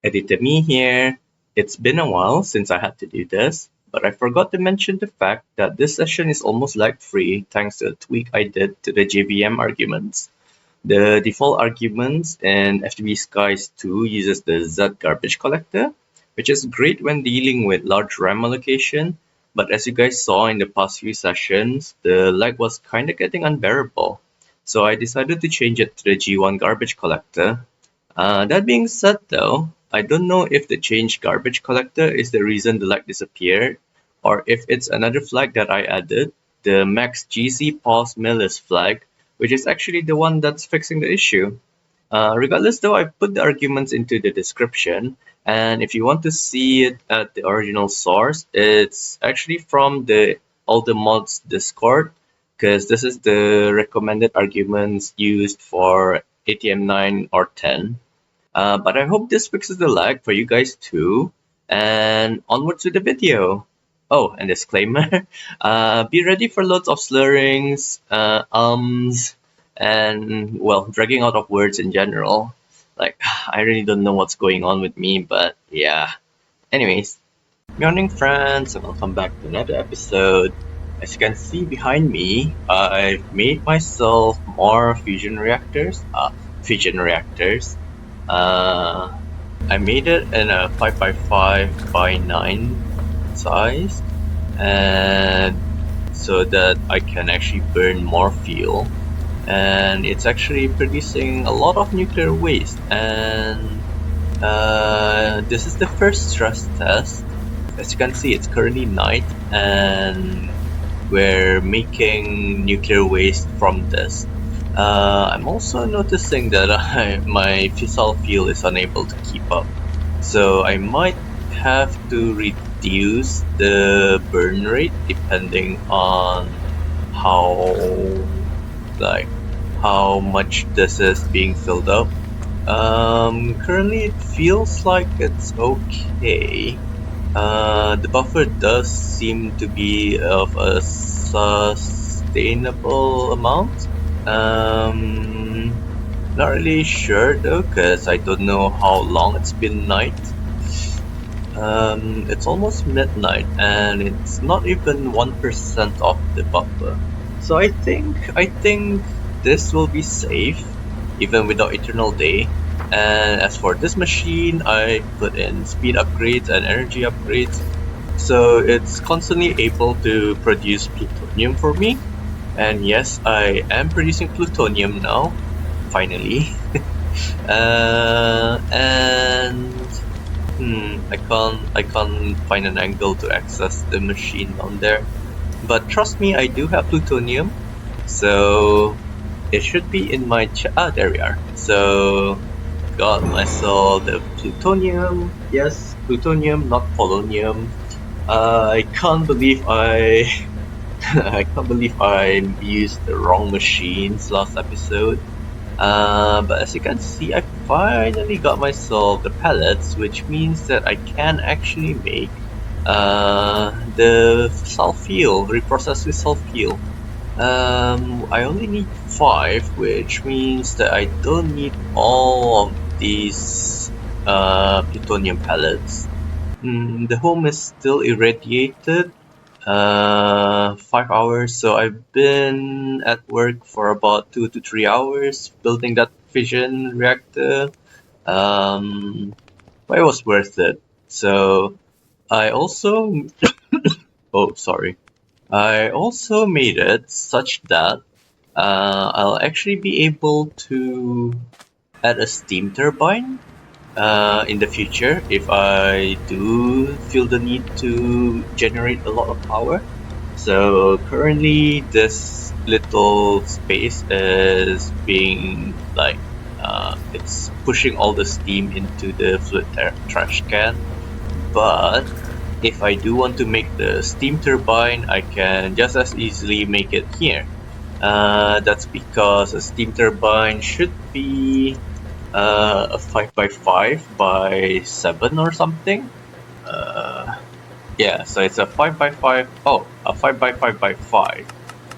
Editor Me here. It's been a while since I had to do this, but I forgot to mention the fact that this session is almost lag-free thanks to a tweak I did to the JVM arguments. The default arguments in FTB Skies 2 uses the Z garbage collector, which is great when dealing with large RAM allocation, but as you guys saw in the past few sessions, the lag was kinda getting unbearable. So I decided to change it to the G1 garbage collector. That being said though, I don't know if the changed garbage collector is the reason the lag disappeared, or if it's another flag that I added, the MaxGCPauseMillis flag, which is actually the one that's fixing the issue. Regardless though, I've put the arguments into the description, and if you want to see it at the original source, it's actually from the all the mods Discord, because this is the recommended arguments used for ATM 9 or 10. But I hope this fixes the lag for you guys too. And onwards with the video. Oh, and disclaimer, be ready for lots of slurrings, and well, dragging out of words in general. Like, I really don't know what's going on with me, but yeah. Anyways, morning friends, and welcome back to another episode. As you can see behind me, I've made myself more fusion reactors. I made it in a 5x5x9 size, and so that I can actually burn more fuel, and it's actually producing a lot of nuclear waste. And this is the first stress test. As you can see, it's currently night, and we're making nuclear waste from this. I'm also noticing that my fissile fuel is unable to keep up, so I might have to reduce the burn rate depending on how much this is being filled up. Currently it feels like it's okay. The buffer does seem to be of a sustainable amount. Not really sure though, cause I don't know how long it's been night. It's almost midnight and it's not even 1% of the buffer. So I think this will be safe, even without Eternal Day. And as for this machine, I put in speed upgrades and energy upgrades, so it's constantly able to produce plutonium for me. And yes, I am producing plutonium now, finally. I can't find an angle to access the machine down there. But trust me, I do have plutonium, so it should be in my there we are. So got myself the plutonium. Yes, plutonium, not polonium. I can't believe I can't believe I used the wrong machines last episode. But as you can see, I finally got myself the pellets, which means that I can actually make the fissile fuel, reprocessed fissile fuel. I only need 5, which means that I don't need all of these plutonium pellets. The home is still irradiated. 5 hours, so I've been at work for about 2 to 3 hours building that fission reactor. But it was worth it. So I also oh sorry, I also made it such that I'll actually be able to add a steam turbine in the future if I do feel the need to generate a lot of power. So currently this little space is being it's pushing all the steam into the fluid trash can, but if I do want to make the steam turbine, I can just as easily make it here. That's because a steam turbine should be a 5x5x7 or something. Yeah, so it's a 5x5. Oh, a 5x5x5.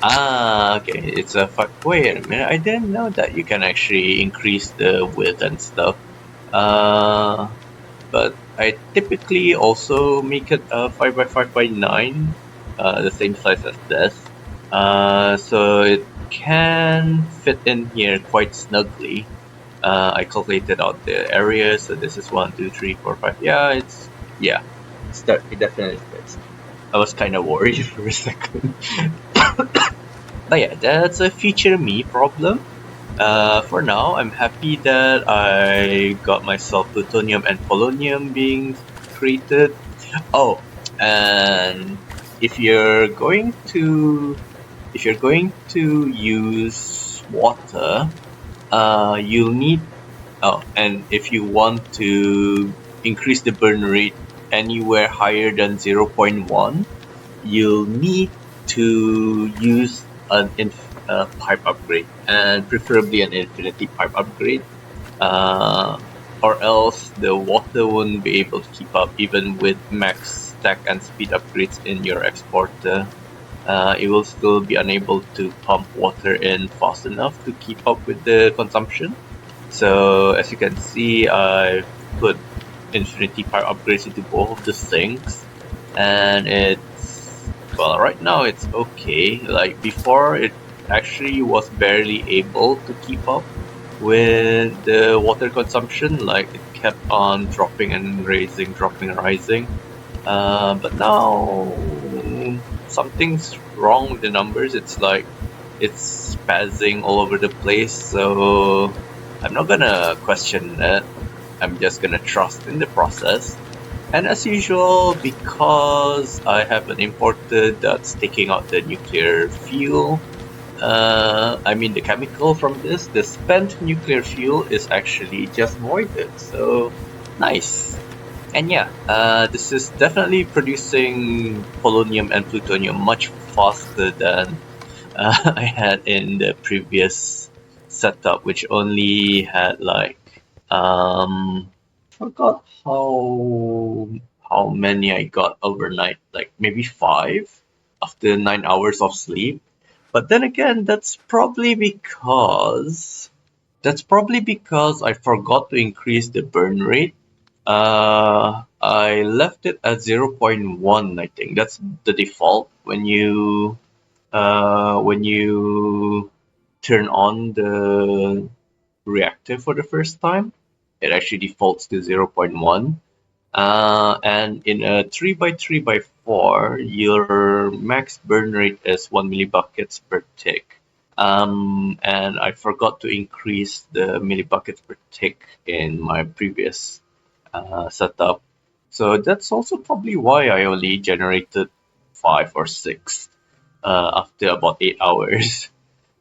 Ah, okay. It's a 5. Wait a minute. I didn't know that you can actually increase the width and stuff. I typically also make it 5x5x9, the same size as this. So it can fit in here quite snugly. I calculated out the area, so this is 1, 2, 3, 4, 5. Yeah, it definitely fits. I was kind of worried for a second. But yeah, that's a feature me problem. For now, I'm happy that I got myself plutonium and polonium being created. Oh, and if you're going to use water, you'll need. Oh, and if you want to increase the burn rate anywhere higher than 0.1, you'll need to use a pipe upgrade, and preferably an infinity pipe upgrade, or else the water won't be able to keep up even with max stack and speed upgrades in your exporter. It will still be unable to pump water in fast enough to keep up with the consumption. So as you can see, I put infinity pipe upgrades into both of the sinks, and well, right now it's okay. Like before, it actually was barely able to keep up with the water consumption. Like it kept on dropping and rising, dropping and rising. But now something's wrong with the numbers. It's like it's spazzing all over the place. So I'm not gonna question it. I'm just gonna trust in the process. And as usual, because I have an importer that's taking out the nuclear fuel, the chemical from this, the spent nuclear fuel is actually just voided, so nice. And yeah, this is definitely producing polonium and plutonium much faster than I had in the previous setup, which only had like forgot how many I got overnight, like maybe 5 after 9 hours of sleep. But then again, that's probably because I forgot to increase the burn rate. I left it at 0.1, I think. That's the default when you turn on the reactor for the first time. It actually defaults to 0.1. And in a 3x3x4, your max burn rate is 1 millibuckets per tick. And I forgot to increase the millibuckets per tick in my previous setup. So that's also probably why I only generated 5 or 6 after about 8 hours.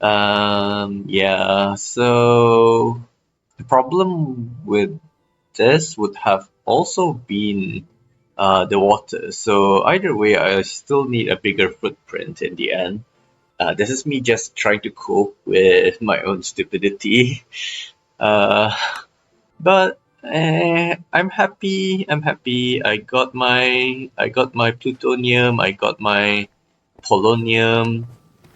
Yeah, so the problem with this would have also been the water. So either way, I still need a bigger footprint in the end. This is me just trying to cope with my own stupidity. Uh, but I'm happy. I'm happy. I got my plutonium. I got my polonium.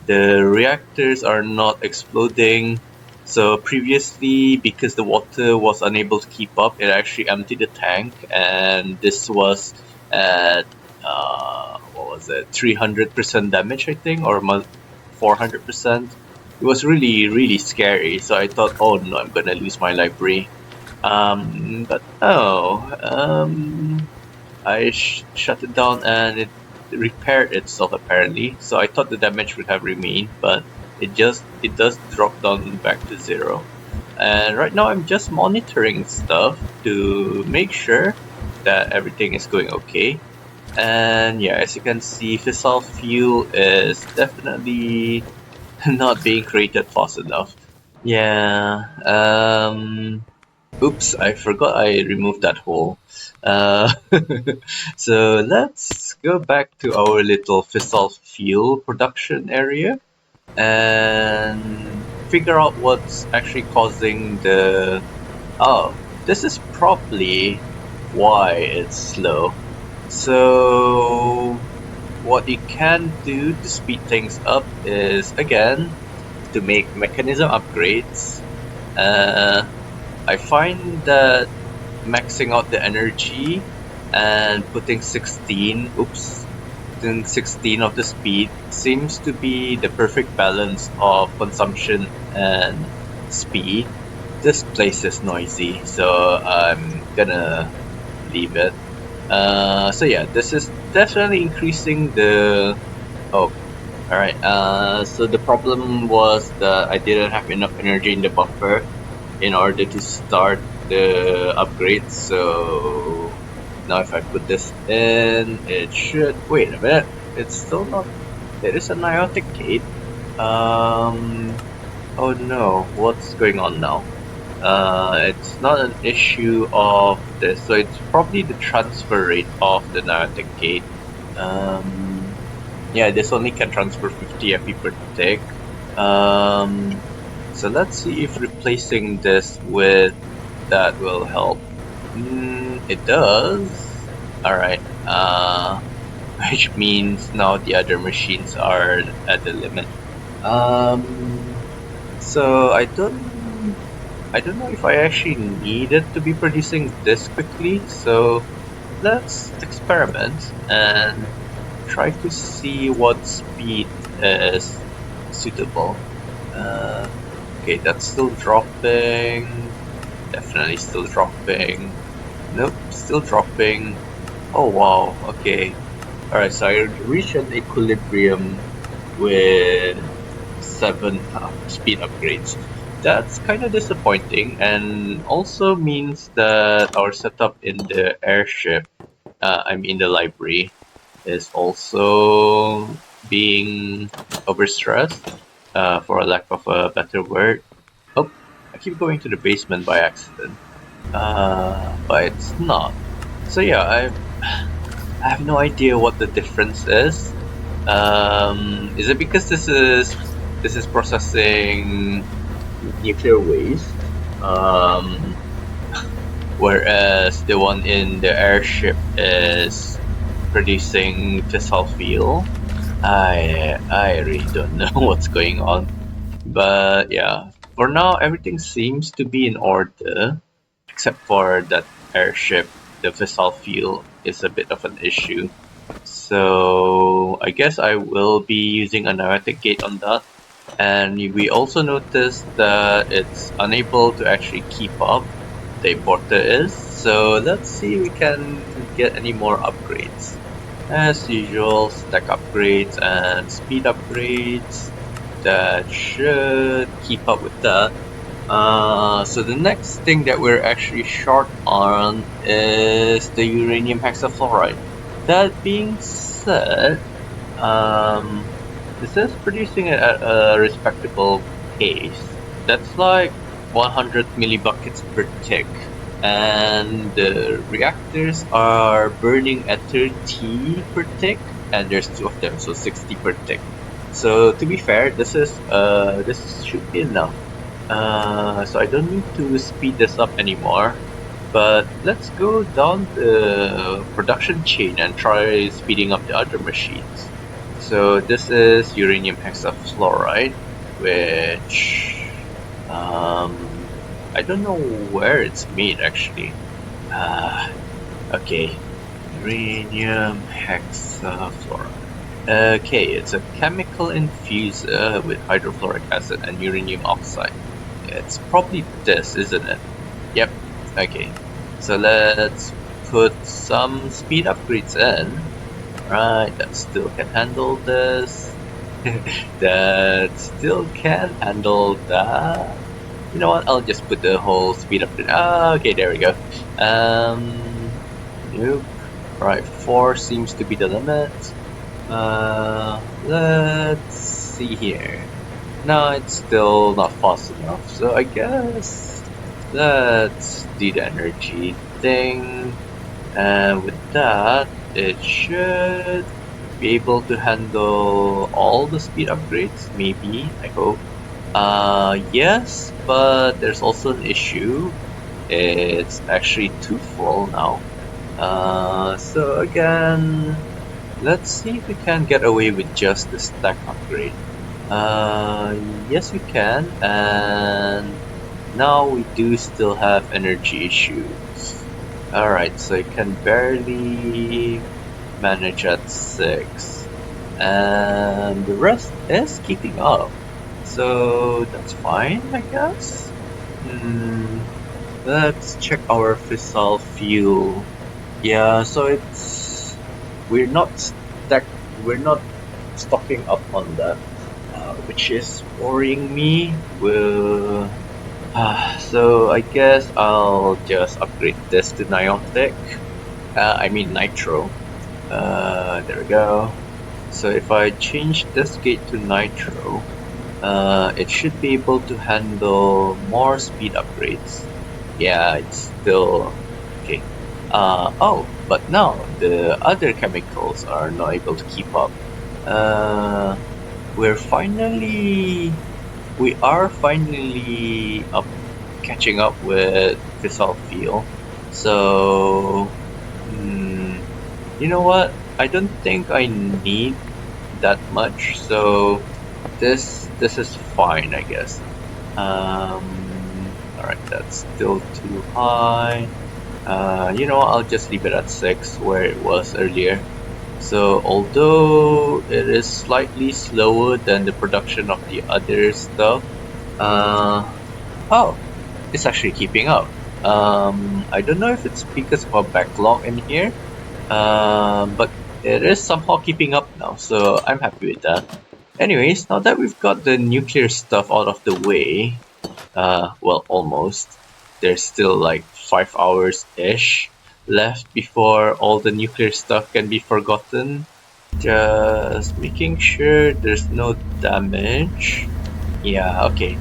The reactors are not exploding. So previously, because the water was unable to keep up, it actually emptied the tank, and this was at what was it, 300% damage, I think, or 400%. It was really, really scary. So I thought, oh no, I'm gonna lose my library. But no, I shut it down and it repaired itself apparently. So I thought the damage would have remained, but it does drop down back to 0. And right now I'm just monitoring stuff to make sure that everything is going okay. And yeah, as you can see, fissile fuel is definitely not being created fast enough. Yeah. Oops, I forgot I removed that hole. Uh, so let's go back to our little fissile fuel production area and figure out what's actually causing the... Oh, this is probably why it's slow. So what you can do to speed things up is, again, to make mechanism upgrades. I find that maxing out the energy and putting 16 of the speed seems to be the perfect balance of consumption and speed. This place is noisy, so I'm gonna leave it. So yeah, this is definitely increasing the... Oh, alright. So the problem was that I didn't have enough energy in the buffer in order to start the upgrade. So now if I put this in, it should... Wait a minute. It's still not... There is a Niotic gate. Oh no, what's going on now? It's not an issue of this, so it's probably the transfer rate of the Niotic gate. Yeah, this only can transfer 50 FP per tick. So let's see if replacing this with that will help. It does. Alright. Which means now the other machines are at the limit. So I don't know if I actually needed to be producing this quickly, so let's experiment and try to see what speed is suitable. Okay, that's still dropping. Definitely still dropping. Nope, still dropping. Oh wow, okay. Alright, so I reached an equilibrium with 7 speed upgrades. That's kind of disappointing, and also means that our setup in the airship, in the library, is also being overstressed, for a lack of a better word. Oh, I keep going to the basement by accident, but it's not. So yeah, I have no idea what the difference is. Is it because this is processing nuclear waste, whereas the one in the airship is producing fissile fuel? I really don't know what's going on, but yeah, for now everything seems to be in order, except for that airship. The fissile fuel is a bit of an issue, so I guess I will be using a Niotic gate on that. And we also noticed that it's unable to actually keep up, the importer is. So let's see if we can get any more upgrades. As usual, stack upgrades and speed upgrades. That should keep up with that. So the next thing that we're actually short on is the uranium hexafluoride. That being said, this is producing at a respectable pace. That's like 100 millibuckets per tick, and the reactors are burning at 30 per tick, and there's 2 of them, so 60 per tick. So to be fair, this should be enough. So I don't need to speed this up anymore. But let's go down the production chain and try speeding up the other machines. So this is uranium hexafluoride, which I don't know where it's made actually. Okay, uranium hexafluoride. Okay, it's a chemical infuser with hydrofluoric acid and uranium oxide. It's probably this, isn't it? Yep. Okay, so let's put some speed upgrades in. Right, that still can handle this. That still can handle that. You know what, I'll just put the whole speed upgrade. Okay, there we go. Nope. Right, 4 seems to be the limit. Let's see here. No, it's still not fast enough, so I guess let's do the energy thing, and with that it should be able to handle all the speed upgrades, maybe, I hope. Yes, but there's also an issue. It's actually too full now. So again, let's see if we can get away with just the stack upgrade. Yes we can, and now we do still have energy issues. Alright, so it can barely manage at 6. And the rest is keeping up. So that's fine, I guess. Let's check our fissile fuel. Yeah, so it's we're not stocking up on that, which is worrying me. So I guess I'll just upgrade this to Niotic. I mean Nitro. There we go. So if I change this gate to Nitro, it should be able to handle more speed upgrades. Yeah, it's still okay. Oh, but now the other chemicals are not able to keep up. We are finally catching up with fissile fuel. So, you know what? I don't think I need that much. So this is fine, I guess. Alright, that's still too high. You know, I'll just leave it at 6 where it was earlier. So although it is slightly slower than the production of the other stuff, oh, it's actually keeping up. I don't know if it's because of a backlog in here, but it is somehow keeping up now, so I'm happy with that. Anyways, now that we've got the nuclear stuff out of the way, well, almost. There's still like 5 hours-ish left before all the nuclear stuff can be forgotten. Just making sure there's no damage. Yeah, okay.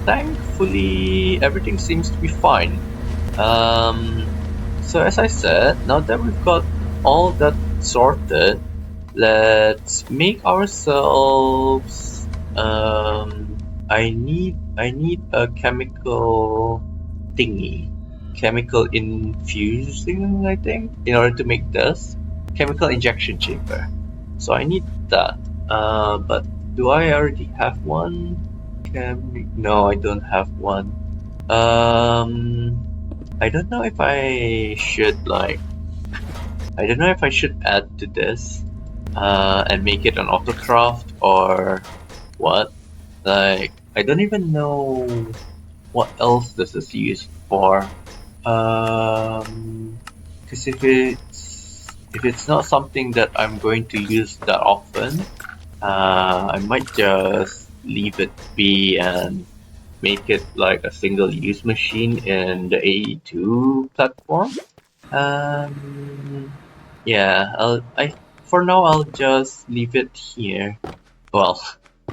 Thankfully, everything seems to be fine. So as I said, now that we've got all that sorted, let's make ourselves I need a chemical thingy. Chemical infusing, I think, in order to make this. Chemical injection chamber. So I need that. But do I already have one? No, I don't have one. I don't know if I should add to this and make it an autocraft or what. Like, I don't even know what else this is used for. Because if it's not something that I'm going to use that often, I might just leave it be and make it like a single-use machine in the AE2 platform. Yeah, for now I'll just leave it here. Well,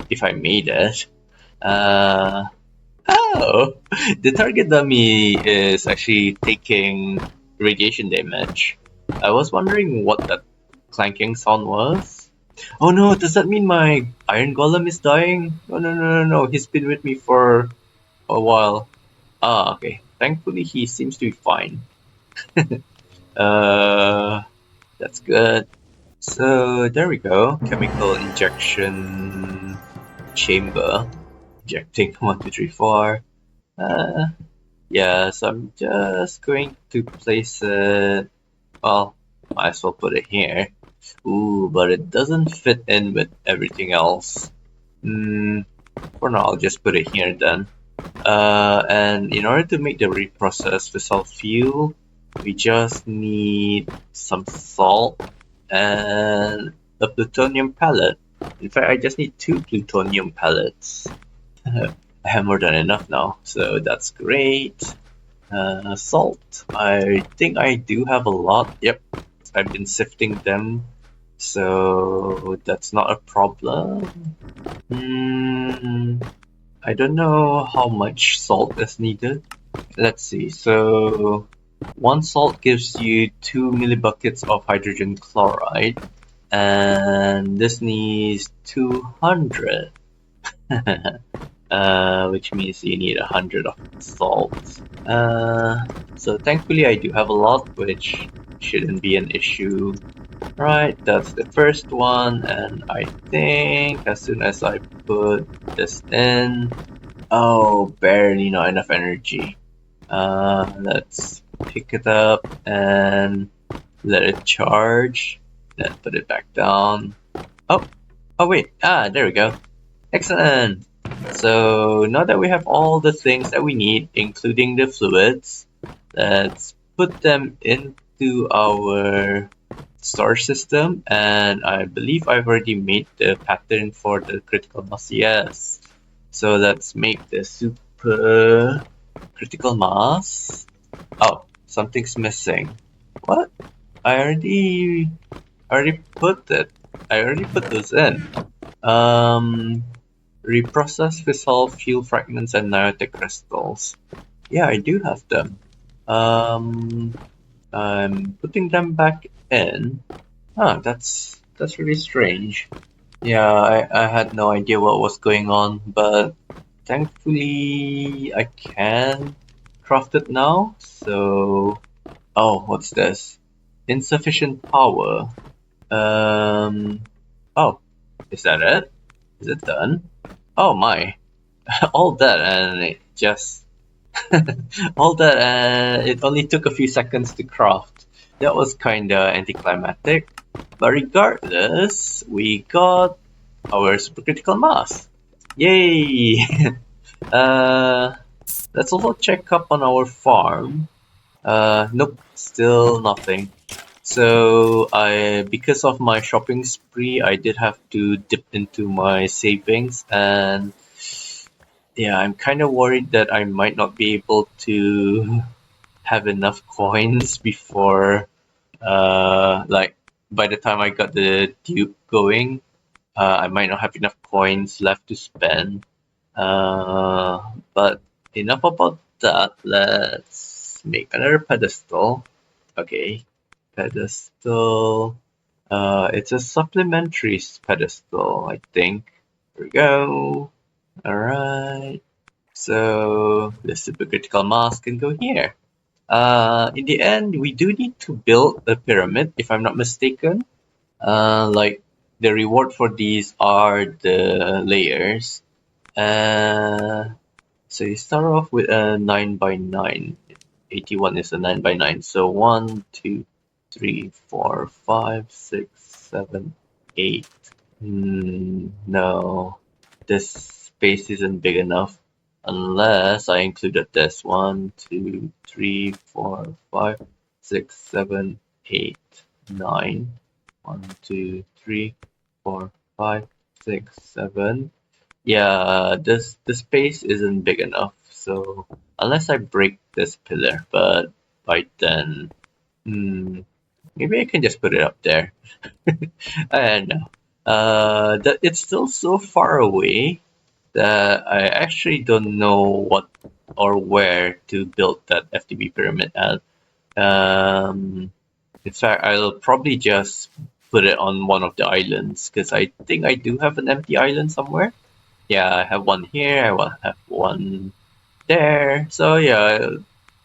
if I made it. Oh, the target dummy is actually taking radiation damage. I was wondering what that clanking sound was. Oh no, does that mean my iron golem is dying? No, no, no, no, no. He's been with me for a while. Ah, okay. Thankfully, he seems to be fine. That's good. So there we go. Chemical injection chamber. Injecting 1, 2, 3, 4. Yeah, so I'm just going to place it. Well, might as well put it here. Ooh, but it doesn't fit in with everything else. For now, I'll just put it here then. And in order to make the reprocessed fissile fuel, we just need some salt and a plutonium pellet. In fact, I just need 2 plutonium pellets. I have more than enough now, so that's great. Salt. I think I do have a lot. Yep, I've been sifting them, so that's not a problem. I don't know how much salt is needed. Let's see. So 1 salt gives you 2 millibuckets of hydrogen chloride, and this needs 200. Which means you need 100 of salt. So thankfully I do have a lot, which shouldn't be an issue. Right, that's the first one, and I think as soon as I put this in... Oh, barely not enough energy. Let's pick it up and let it charge. Then put it back down. Oh, wait. There we go. Excellent. So now that we have all the things that we need, including the fluids, let's put them into our storage system. And I believe I've already made the pattern for the critical mass. Yes. So let's make the super critical mass. Oh, something's missing. What? I already put it. I already put those in. Reprocess fissile fuel fragments and niotic crystals. Yeah, I do have them. I'm putting them back in. That's really strange. Yeah, I had no idea what was going on, but thankfully I can craft it now. So, oh, what's this? Insufficient power. Oh, is that it? Is it done? Oh my, all that and it just all that and it only took a few seconds to craft. That was kinda anticlimactic, but regardless, we got our supercritical mass. Yay! Let's also check up on our farm. Nope, still nothing. So because of my shopping spree, I did have to dip into my savings, and yeah, I'm kind of worried that I might not be able to have enough coins before, like by the time I got the dupe going, I might not have enough coins left to spend. But enough about that. Let's make another pedestal. Okay, pedestal. It's a supplementary pedestal, I think. Here we go. Alright. So the supercritical mass can go here. In the end, we do need to build a pyramid, if I'm not mistaken. Like the reward for these are the layers. So you start off with a 9x9. 81 is a 9x9. So 1, 2, 3, 4, 5, 6, 7, 8. No, this space isn't big enough unless I included this. 1, 2, 3, 4, 5, 6, 7, 8, 9. 1, 2, 3, 4, 5, 6, 7. Yeah, the space isn't big enough. So unless I break this pillar, but by then, maybe I can just put it up there. I don't know. That it's still so far away that I actually don't know what or where to build that FTB pyramid at. In fact, I'll probably just put it on one of the islands because I think I do have an empty island somewhere. Yeah, I have one here. I will have one there. So yeah,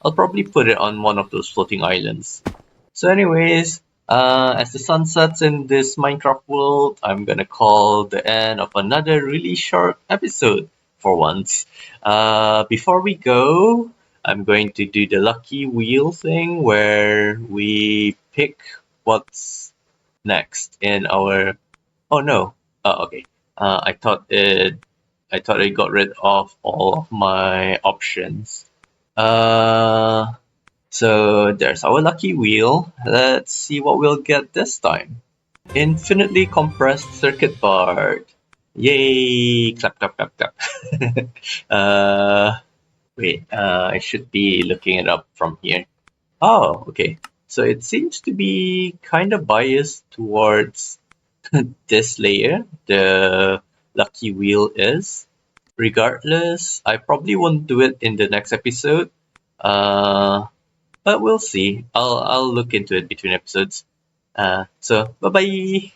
I'll probably put it on one of those floating islands. So anyways, as the sun sets in this Minecraft world, I'm gonna call the end of another really short episode for once. Before we go, I'm going to do the lucky wheel thing where we pick what's next in our. Oh no. Okay. I thought it got rid of all of my options. So there's our lucky wheel. Let's see what we'll get this time. Infinitely compressed circuit board. Yay! Clap, clap, clap, clap. Wait, I should be looking it up from here. Oh, okay. So it seems to be kind of biased towards this layer, the lucky wheel is. Regardless, I probably won't do it in the next episode. But we'll see. I'll look into it between episodes. So bye bye.